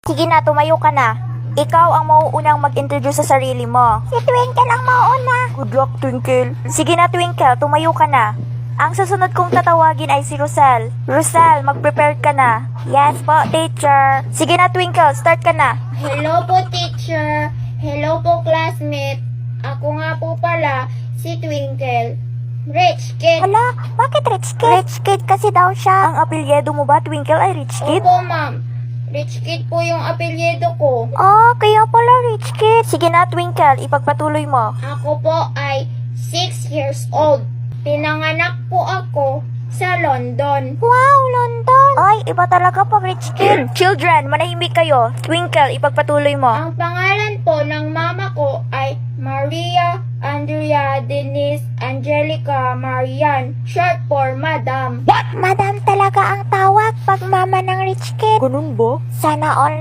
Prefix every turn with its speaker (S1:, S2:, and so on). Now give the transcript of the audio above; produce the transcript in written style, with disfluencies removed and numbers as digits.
S1: Sige na, tumayo ka na. Ikaw ang mauunang mag-introduce sa sarili mo. Si Twinkle ang mauuna. Good luck, Twinkle. Sige na, Twinkle, tumayo ka na. Ang susunod kong tatawagin ay si Rosal. Rosal, mag-prepare ka na. Yes po, teacher. Sige na, Twinkle, start ka na.
S2: Hello po, teacher. Hello po, classmate. Ako nga po pala, si Twinkle. Rich kid.
S1: Hala, bakit rich kid? Rich kid kasi daw siya. Ang apelyido mo ba, Twinkle, ay rich kid?
S2: Opo, ma'am. Rich kid po yung apelyido ko.
S1: Ah, kaya pala rich kid. Sige na, Twinkle, ipagpatuloy mo.
S2: Ako po ay 6 years old. Pinanganak po ako sa London.
S1: Wow, London! Ay, iba talaga pag rich kid. Children, manahimik kayo. Twinkle, ipagpatuloy mo.
S2: Ang pangalan po ng mama ko ay Maria Andrea Denise Angelica Marian, short for Madam.
S1: Madam talaga ang tawag pag mama ng rich kid. Ganun ba? Sana all